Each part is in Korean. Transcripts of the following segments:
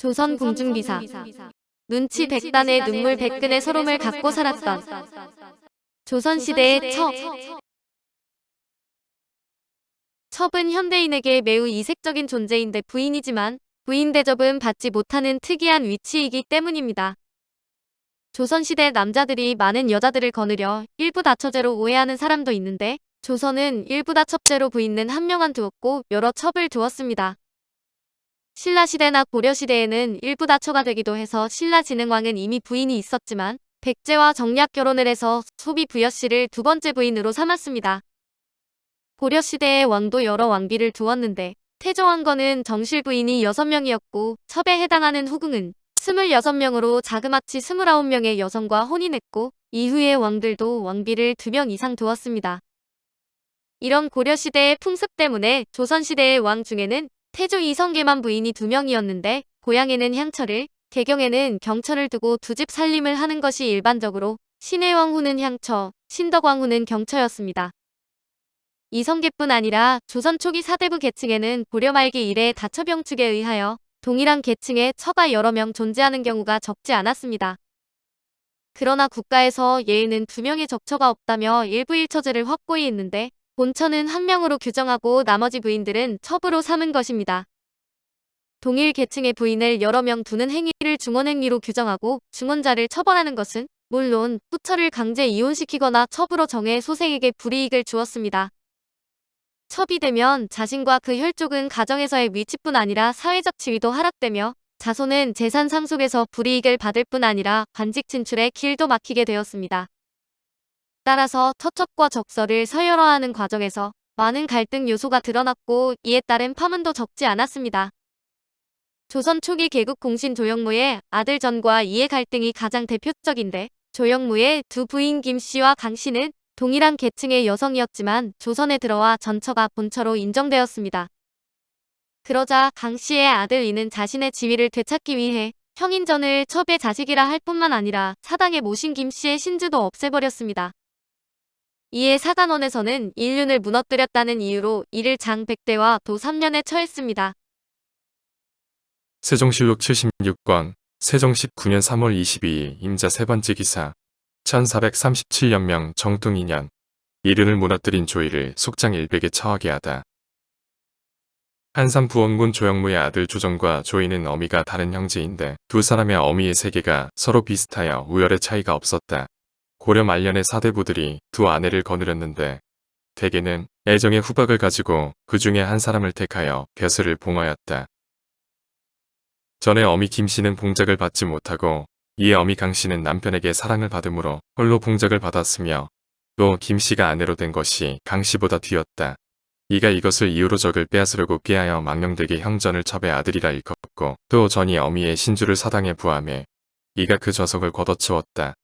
조선 궁중비사. 눈치 백단에 눈물 백근의 서름을 갖고 살았던 조선시대의 첩. 첩은 현대인에게 매우 이색적인 존재인데 부인이지만 부인 대접은 받지 못하는 특이한 위치이기 때문입니다. 조선시대 남자들이 많은 여자들을 거느려 일부 다처제로 오해하는 사람도 있는데 조선은 일부 다첩제로 부인은 한 명만 두었고 여러 첩을 두었습니다. 신라시대나 고려시대에는 일부 다처가 되기도 해서 신라진흥왕은 이미 부인이 있었지만 백제와 정략 결혼을 해서 소비 부여씨를 두 번째 부인으로 삼았습니다. 고려시대의 왕도 여러 왕비를 두었는데 태조왕건은 정실 부인이 6명이었고 첩에 해당하는 후궁은 26명으로 자그마치 29명의 여성과 혼인했고 이후의 왕들도 왕비를 2명 이상 두었습니다. 이런 고려시대의 풍습 때문에 조선시대의 왕 중에는 태조 이성계만 부인이 2명이었는데 고향에는 향처를, 개경에는 경처를 두고 두 집 살림을 하는 것이 일반적으로 신해왕 후는 향처, 신덕왕 후는 경처였습니다. 이성계뿐 아니라 조선 초기 사대부 계층에는 고려 말기 이래 다처병축에 의하여 동일한 계층의 처가 여러 명 존재하는 경우가 적지 않았습니다. 그러나 국가에서 예에는 2명의 적처가 없다며 일부 일처제를 확고히 했는데 본처는 1명으로 규정하고 나머지 부인들은 첩으로 삼은 것입니다. 동일 계층의 부인을 여러 명 두는 행위를 중언행위로 규정하고 중언자를 처벌하는 것은 물론 후처를 강제 이혼시키거나 첩으로 정해 소생에게 불이익을 주었습니다. 첩이 되면 자신과 그 혈족은 가정에서의 위치뿐 아니라 사회적 지위도 하락되며 자손은 재산 상속에서 불이익을 받을 뿐 아니라 관직 진출에 길도 막히게 되었습니다. 따라서 처첩과 적서를 서열화하는 과정에서 많은 갈등 요소가 드러났고 이에 따른 파문도 적지 않았습니다. 조선 초기 개국 공신 조영무의 아들 전과 이해 갈등이 가장 대표적인데 조영무의 두 부인 김씨와 강씨는 동일한 계층의 여성이었지만 조선에 들어와 전처가 본처로 인정되었습니다. 그러자 강씨의 아들 이는 자신의 지위를 되찾기 위해 형인전을 첩의 자식이라 할 뿐만 아니라 사당에 모신 김씨의 신주도 없애버렸습니다. 이에 사간원에서는 인륜을 무너뜨렸다는 이유로 이를 장백대와 도 3년에 처했습니다. 세종실록 76권 세종 19년 3월 22일 임자 세 번째 기사 1437년명 정통 2년 인륜을 무너뜨린 조이를 속장 일백에 처하게 하다. 한산 부원군 조영무의 아들 조정과 조이는 어미가 다른 형제인데 두 사람의 어미의 세계가 서로 비슷하여 우열의 차이가 없었다. 고려 말년의 사대부들이 두 아내를 거느렸는데 대개는 애정의 후박을 가지고 그 중에 한 사람을 택하여 벼슬을 봉하였다. 전에 어미 김씨는 봉작을 받지 못하고 이에 어미 강씨는 남편에게 사랑을 받으므로 홀로 봉작을 받았으며 또 김씨가 아내로 된 것이 강씨보다 뒤였다. 이가 이것을 이유로 적을 빼앗으려고 꾀하여 망령되게 형전을 첩의 아들이라 일컫고 또 전이 어미의 신주를 사당에 부함해 이가 그 좌석을 걷어치웠다.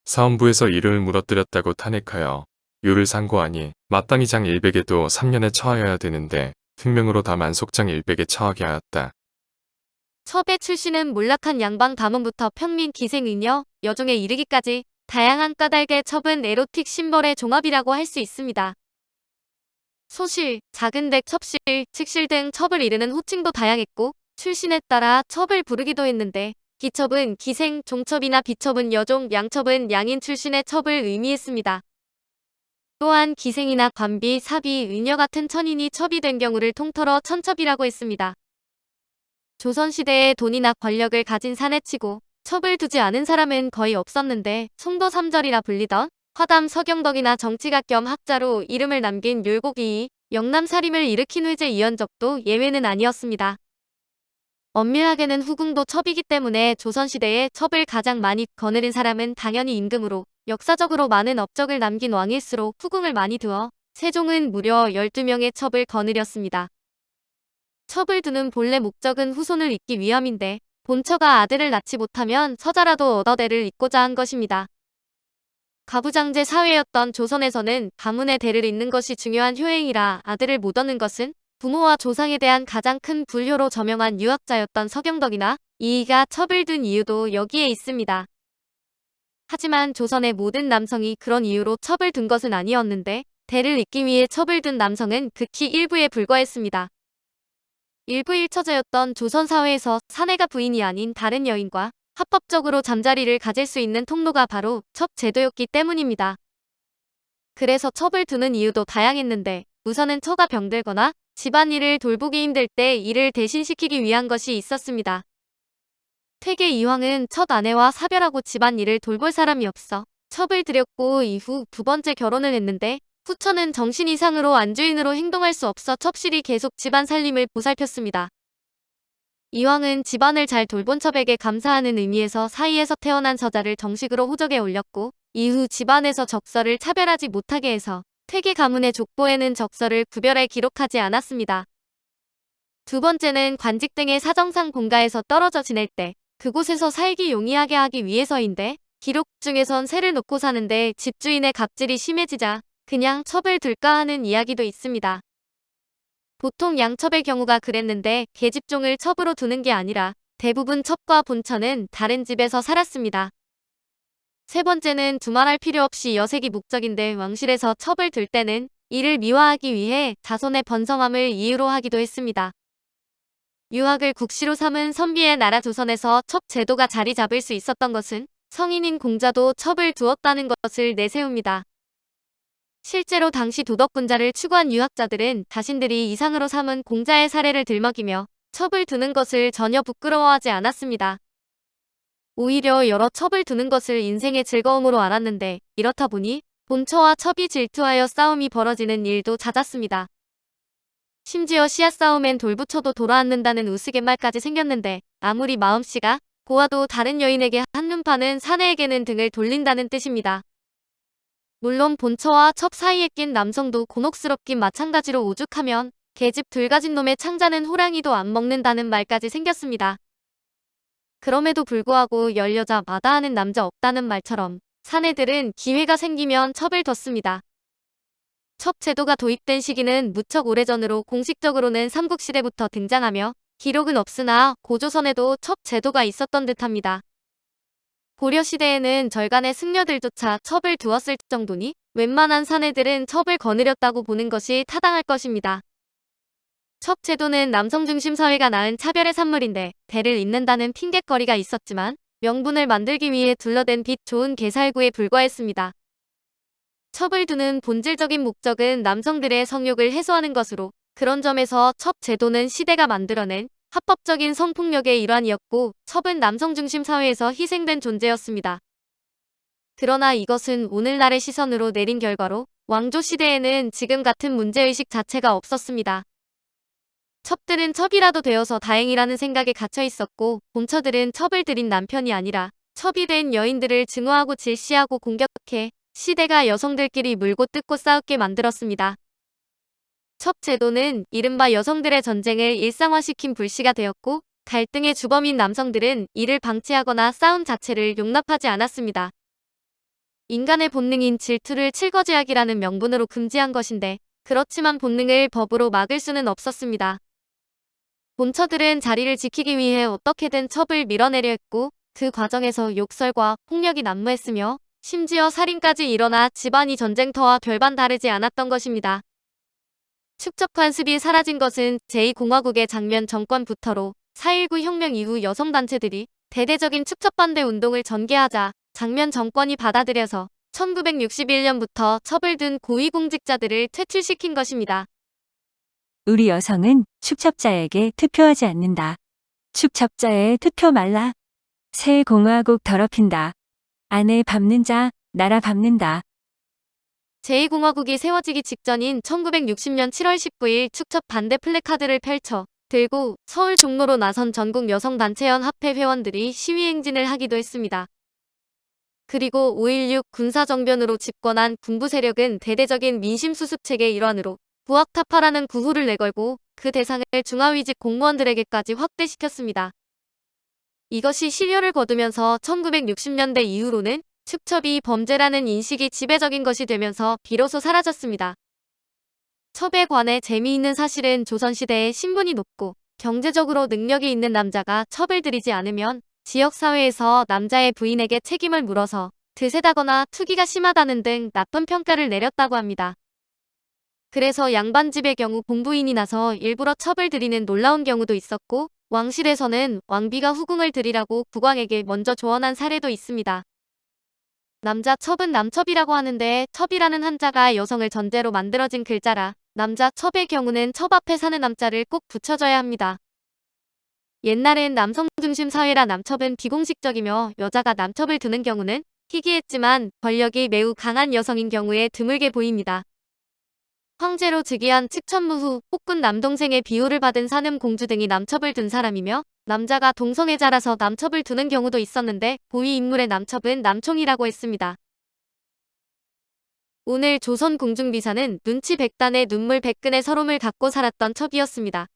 사헌부에서 이름을 무너뜨렸다고 탄핵하여 유를 상고하니 마땅히 장 일백에도 3년에 처하여야 되는데 특명으로 다만 속장 일백에 처하게 하였다. 첩의 출신은 몰락한 양방 가문부터 평민 기생의녀, 여종에 이르기까지 다양한 까닭의 첩은 에로틱 심벌의 종합이라고 할 수 있습니다. 소실, 작은댁 첩실, 측실 등 첩을 이르는 호칭도 다양했고 출신에 따라 첩을 부르기도 했는데 기첩은 기생, 종첩이나 비첩은 여종, 양첩은 양인 출신의 첩을 의미했습니다. 또한 기생이나 관비, 사비, 의녀 같은 천인이 첩이 된 경우를 통틀어 천첩이라고 했습니다. 조선시대에 돈이나 권력을 가진 사내치고 첩을 두지 않은 사람은 거의 없었는데 송도삼절이라 불리던 화담 서경덕이나 정치가 겸 학자로 이름을 남긴 율곡이 영남살림을 일으킨 회제 이연적도 예외는 아니었습니다. 엄밀하게는 후궁도 첩이기 때문에 조선시대에 첩을 가장 많이 거느린 사람은 당연히 임금으로 역사적으로 많은 업적을 남긴 왕일수록 후궁을 많이 두어 세종은 무려 12명의 첩을 거느렸습니다. 첩을 두는 본래 목적은 후손을 잇기 위함인데 본처가 아들을 낳지 못하면 서자라도 얻어대를 잇고자 한 것입니다. 가부장제 사회였던 조선에서는 가문의 대를 잇는 것이 중요한 효행이라 아들을 못 얻는 것은 부모와 조상에 대한 가장 큰 불효로 저명한 유학자였던 서경덕이나 이이가 첩을 둔 이유도 여기에 있습니다. 하지만 조선의 모든 남성이 그런 이유로 첩을 둔 것은 아니었는데 대를 잇기 위해 첩을 둔 남성은 극히 일부에 불과했습니다. 일부 일처제였던 조선 사회에서 사내가 부인이 아닌 다른 여인과 합법적으로 잠자리를 가질 수 있는 통로가 바로 첩제도였기 때문입니다. 그래서 첩을 두는 이유도 다양했는데 우선은 처가 병들거나 집안일을 돌보기 힘들 때 이를 대신시키기 위한 것이 있었습니다. 퇴계 이황은 첫 아내와 사별하고 집안일을 돌볼 사람이 없어 첩을 들였고 이후 두 번째 결혼을 했는데 후처는 정신 이상으로 안주인으로 행동할 수 없어 첩실이 계속 집안 살림을 보살폈습니다. 이황은 집안을 잘 돌본 첩에게 감사하는 의미에서 사이에서 태어난 서자를 정식으로 호적에 올렸고 이후 집안에서 적서를 차별하지 못하게 해서 퇴계 가문의 족보에는 적서를 구별해 기록하지 않았습니다. 두 번째는 관직 등의 사정상 본가에서 떨어져 지낼 때 그곳에서 살기 용이하게 하기 위해서인데 기록 중에선 세를 놓고 사는데 집주인의 갑질이 심해지자 그냥 첩을 둘까 하는 이야기도 있습니다. 보통 양첩의 경우가 그랬는데 계집종을 첩으로 두는 게 아니라 대부분 첩과 본처는 다른 집에서 살았습니다. 세 번째는 두말할 필요 없이 여색이 목적인데 왕실에서 첩을 둘 때는 이를 미화하기 위해 자손의 번성함을 이유로 하기도 했습니다. 유학을 국시로 삼은 선비의 나라 조선에서 첩 제도가 자리 잡을 수 있었던 것은 성인인 공자도 첩을 두었다는 것을 내세웁니다. 실제로 당시 도덕분자를 추구한 유학자들은 자신들이 이상으로 삼은 공자의 사례를 들먹이며 첩을 두는 것을 전혀 부끄러워하지 않았습니다. 오히려 여러 첩을 두는 것을 인생의 즐거움으로 알았는데 이렇다 보니 본처와 첩이 질투하여 싸움이 벌어지는 일도 잦았습니다. 심지어 씨앗 싸움엔 돌부처도 돌아앉는다는 우스갯말까지 생겼는데 아무리 마음씨가 고와도 다른 여인에게 한눈 파는 사내에게는 등을 돌린다는 뜻입니다. 물론 본처와 첩 사이에 낀 남성도 곤혹스럽긴 마찬가지로 오죽하면 계집 둘 가진 놈의 창자는 호랑이도 안 먹는다는 말까지 생겼습니다. 그럼에도 불구하고 열 여자 마다하는 남자 없다는 말처럼 사내들은 기회가 생기면 첩을 뒀습니다. 첩 제도가 도입된 시기는 무척 오래전으로 공식적으로는 삼국시대부터 등장하며 기록은 없으나 고조선에도 첩 제도가 있었던 듯합니다. 고려시대에는 절간의 승려들조차 첩을 두었을 정도니 웬만한 사내들은 첩을 거느렸다고 보는 것이 타당할 것입니다. 첩 제도는 남성 중심 사회가 낳은 차별의 산물인데 대를 잇는다는 핑곗거리가 있었지만 명분을 만들기 위해 둘러댄 빛 좋은 개살구에 불과했습니다. 첩을 두는 본질적인 목적은 남성들의 성욕을 해소하는 것으로 그런 점에서 첩 제도는 시대가 만들어낸 합법적인 성폭력의 일환이었고 첩은 남성 중심 사회에서 희생된 존재였습니다. 그러나 이것은 오늘날의 시선으로 내린 결과로 왕조 시대에는 지금 같은 문제의식 자체가 없었습니다. 첩들은 첩이라도 되어서 다행이라는 생각에 갇혀 있었고 본처들은 첩을 들인 남편이 아니라 첩이 된 여인들을 증오하고 질시하고 공격해 시대가 여성들끼리 물고 뜯고 싸우게 만들었습니다. 첩 제도는 이른바 여성들의 전쟁을 일상화시킨 불씨가 되었고 갈등의 주범인 남성들은 이를 방치하거나 싸움 자체를 용납하지 않았습니다. 인간의 본능인 질투를 칠거지하기라는 명분으로 금지한 것인데 그렇지만 본능을 법으로 막을 수는 없었습니다. 본처들은 자리를 지키기 위해 어떻게든 첩을 밀어내려 했고 그 과정에서 욕설과 폭력이 난무했으며 심지어 살인까지 일어나 집안이 전쟁터와 별반 다르지 않았던 것입니다. 축적 관습이 사라진 것은 제2공화국의 장면 정권부터로 4.19 혁명 이후 여성단체들이 대대적인 축적 반대 운동을 전개하자 장면 정권이 받아들여서 1961년부터 첩을 둔 고위공직자들을 퇴출시킨 것입니다. 우리 여성은 축첩자에게 투표하지 않는다. 축첩자의 투표 말라. 새 공화국 더럽힌다. 아내 밟는 자, 나라 밟는다. 제2공화국이 세워지기 직전인 1960년 7월 19일 축첩 반대 플래카드를 펼쳐 들고 서울 종로로 나선 전국 여성단체연합회 회원들이 시위행진을 하기도 했습니다. 그리고 5.16 군사정변으로 집권한 군부 세력은 대대적인 민심수습책의 일환으로 부학타파라는 구호를 내걸고 그 대상을 중하위직 공무원들에게까지 확대시켰습니다. 이것이 시효를 거두면서 1960년대 이후로는 축첩이 범죄라는 인식이 지배적인 것이 되면서 비로소 사라졌습니다. 첩에 관해 재미있는 사실은 조선시대에 신분이 높고 경제적으로 능력이 있는 남자가 첩을 들이지 않으면 지역사회에서 남자의 부인에게 책임을 물어서 드세다거나 투기가 심하다는 등 나쁜 평가를 내렸다고 합니다. 그래서 양반집의 경우 공부인이 나서 일부러 첩을 들이는 놀라운 경우도 있었고, 왕실에서는 왕비가 후궁을 들이라고 국왕에게 먼저 조언한 사례도 있습니다. 남자 첩은 남첩이라고 하는데 첩이라는 한자가 여성을 전제로 만들어진 글자라 남자 첩의 경우는 첩 앞에 사는 남자를 꼭 붙여줘야 합니다. 옛날엔 남성 중심 사회라 남첩은 비공식적이며 여자가 남첩을 두는 경우는 희귀했지만 권력이 매우 강한 여성인 경우에 드물게 보입니다. 황제로 즉위한 측천무 후 폭군 남동생의 비호를 받은 산음 공주 등이 남첩을 둔 사람이며 남자가 동성애자라서 남첩을 두는 경우도 있었는데 고위 인물의 남첩은 남총이라고 했습니다. 오늘 조선 궁중비사는 눈치 100단에 눈물 100근의 서름을 갖고 살았던 첩이었습니다.